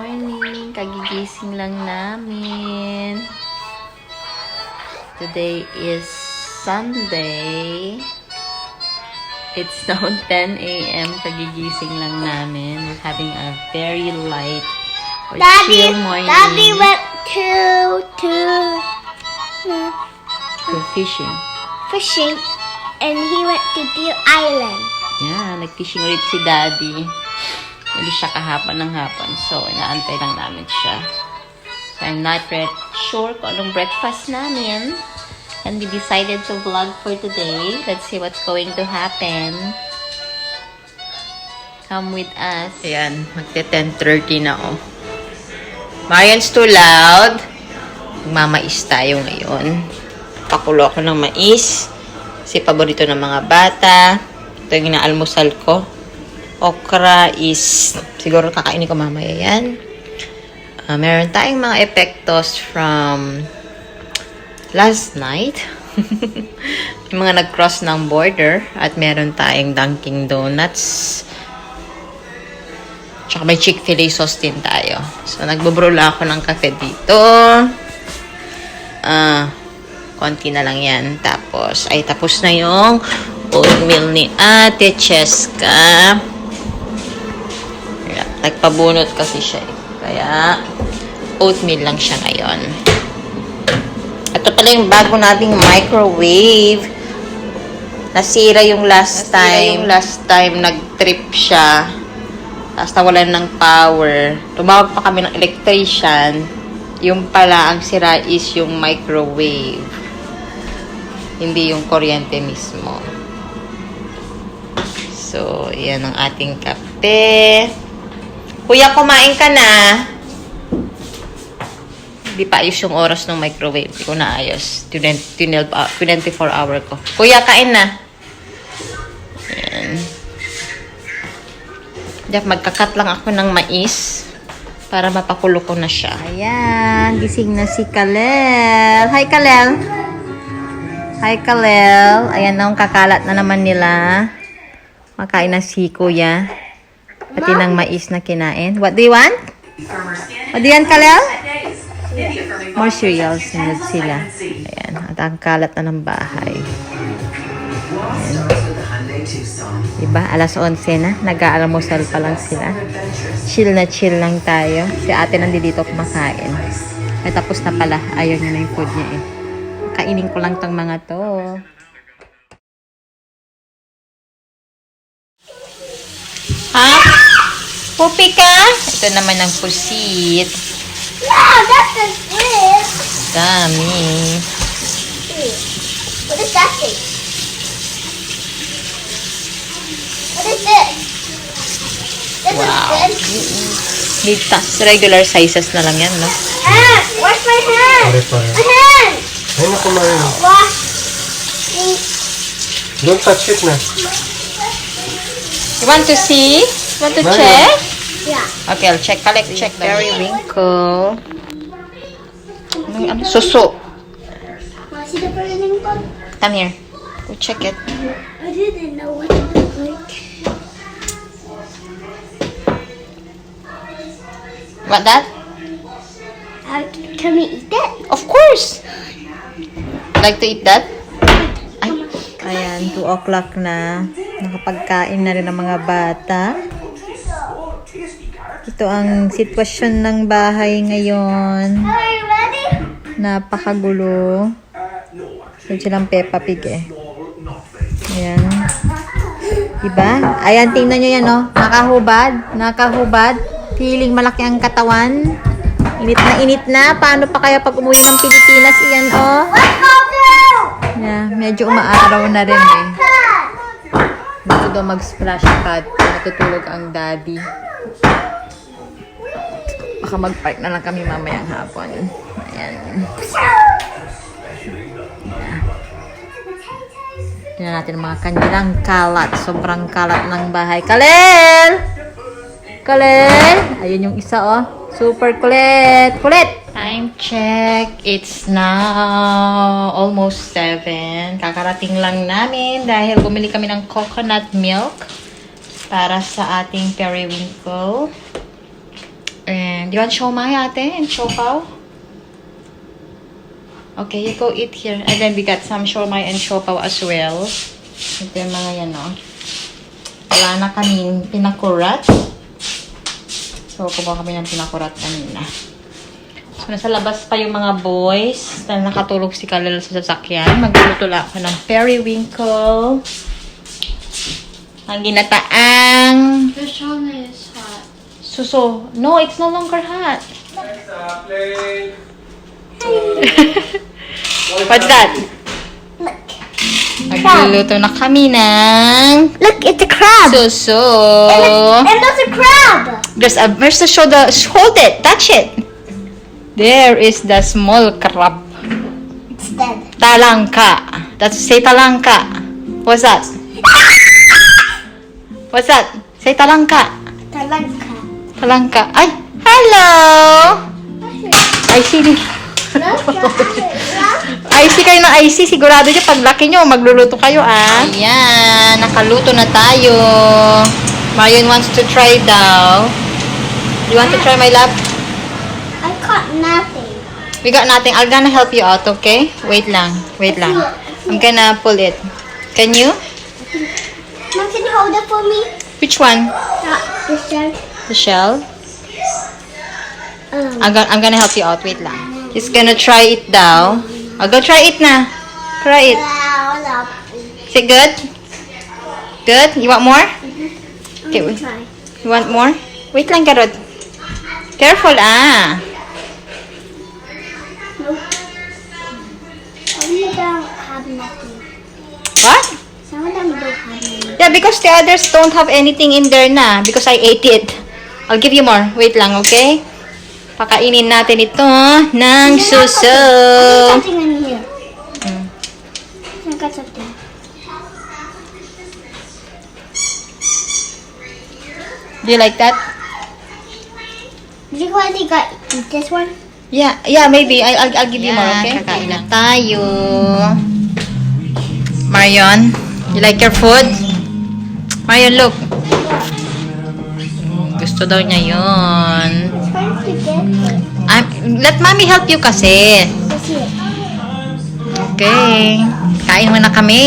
morning! Kagigising lang namin. Today is Sunday. It's now 10 a.m. Kagigising lang namin. We're having a very light or chill morning. Daddy went to fishing, and he went to Deer Island. Yeah, nag-fishing ulit si Daddy. Hindi siya kahapon ng hapon. So, inaantay lang namin siya. So, I'm not sure kung anong breakfast namin. And we decided to vlog for today. Let's see what's going to happen. Come with us. Ayan, magte-10:30 na oh. Marian's too loud. Magmamais tayo ngayon. Pakulo ako ng mais. Kasi paborito ng mga bata. Ito yung inaalmusal ko. Okra is, siguro kakainin ko mamaya yan. Meron tayong mga epektos from last night. Yung mga nag-cross ng border. At meron tayong Dunkin' Donuts. Tsaka may Chick-fil-A sauce din tayo. So, nagbubrula ako ng kape dito. Konti na lang yan. Tapos, ay tapos na yung oatmeal ni Ate Cheska. Nagpabunot kasi siya. Kaya, oatmeal lang siya ngayon. Ito pala yung bago nating microwave. Nasira yung last time. Nag-trip siya. Tapos nawalan ng power. Tumawag pa kami ng electrician. Yung pala, ang sira is yung microwave. Hindi yung kuryente mismo. So, yan ang ating kape. Kuya, kumain ka na. Hindi pa ayos yung oras ng microwave. Hindi ko na ayos. 24 hour ko. Kuya, kain na. Ayan. Magkakat lang ako ng mais para mapakulo ko na siya. Ayan. Gising na si Kalel. Hi, Kalel. Hi, Kalel. Ayan na, kakalat na naman nila. Makain na si Kuya. Pati ng mais na kinain. What do you want? What do you want, Kalel? More cereals na sila. Ayan. At ang kalat na ng bahay. Ayan. Diba? Alas 11 na. Nag-aalmusal pa lang sila. Chill na chill lang tayo. Si ate nandito kumakain. Ay tapos na pala. Ayaw niya na yung food niya eh. Kainin ko lang tong mga to. Ha? Pupi ka? Ito naman ang pusit. Yeah, that's a fish. Dami. What is that thing? What is this? This Wow. is good. Regular sizes na lang yan, no? Hand! Wash my hand! My hand! Ay, naku, Marian. Wash. Don't touch it na. You want to see? Want to Marian. check? Yeah. Okay, I'll check. Check. Periwinkle. Ano? Suso. Want to see the burning bug? Come here. Go check it. I didn't know what it looked like. Want that? Can we eat it? Of course. Like to eat that? Ay. Ayan, 2 o'clock na. Nakapagkain na rin ang mga bata. Ito ang sitwasyon ng bahay ngayon. Are you ready? Napakagulo. So, silang Peppa Pig eh. Ayan. Diba? Ayan, tingnan nyo yan, oh. Nakahubad. Feeling malaki ang katawan. Init na. Paano pa kaya pag umuwi ng Pilipinas? Iyan, oh. Yeah, medyo umaaraw na rin eh. Gusto daw mag-splash pad. Natutulog ang daddy. Baka mag-park na lang kami mamayang hapon. Ayan. Tingnan natin ang mga kanilang kalat. Sobrang kalat ng bahay. Kalel! Ayun yung isa, oh. Super kulit. Time check. It's now almost 7. Kakarating lang namin dahil bumili kami ng coconut milk para sa ating periwinkle. And you want siomai, ate? And siopaw? Okay, you go eat here. And then we got some siomai and siopaw as well. Ito yung mga yan, no? Wala na kaming pinakurat. So, kumuha kami ng pinakurat kanina. So, nasa labas pa yung mga boys na nakatulog si Kalel sa sasakyan. Magluluto lang ako ng periwinkle. Ang ginataang The shawarma is hot. suso. No, it's no longer hot. What's that? Look. Magluluto na kami ng Look, it's a crab. suso. And there's a crab. Where's the show? Hold it. Touch it. There is the small crab. It's dead. Talangka. That's say talangka. What's that? What's that? Say talangka. Talangka. Talangka. Ay, hello. I see. IC kayo ng IC. Sigurado nyo, paglaki nyo, magluluto kayo, ah. Ayan, nakaluto na tayo. Marion wants to try daw. You want to try, my love? I caught nothing. We got nothing. I'm gonna help you out, okay? Wait lang. Wait lang. I'm gonna pull it. Can you? Mom, can you hold it for me? Which one? This shell. The shell? I'm gonna help you out. Wait lang. He's gonna try it daw. I'll go try it na. Try it. Is it good? Good? You want more? Okay, wait. Try. You want more? Wait lang, Karot. Careful, ah. Nope. Some of them have nothing. What? Some of them don't have nothing. Yeah, because the others don't have anything in there na. Because I ate it. I'll give you more. Wait lang, okay? Pakainin natin ito ng suso. I got something in here. I got something. Do you like that? Did you already got this one? Yeah, maybe. I'll give you more, okay? Kakain na tayo. Marion, you like your food? Marion, look. Gusto daw niya yun. It's trying to get it. Let mommy help you kasi. Let's see it. Okay. Kain muna kami.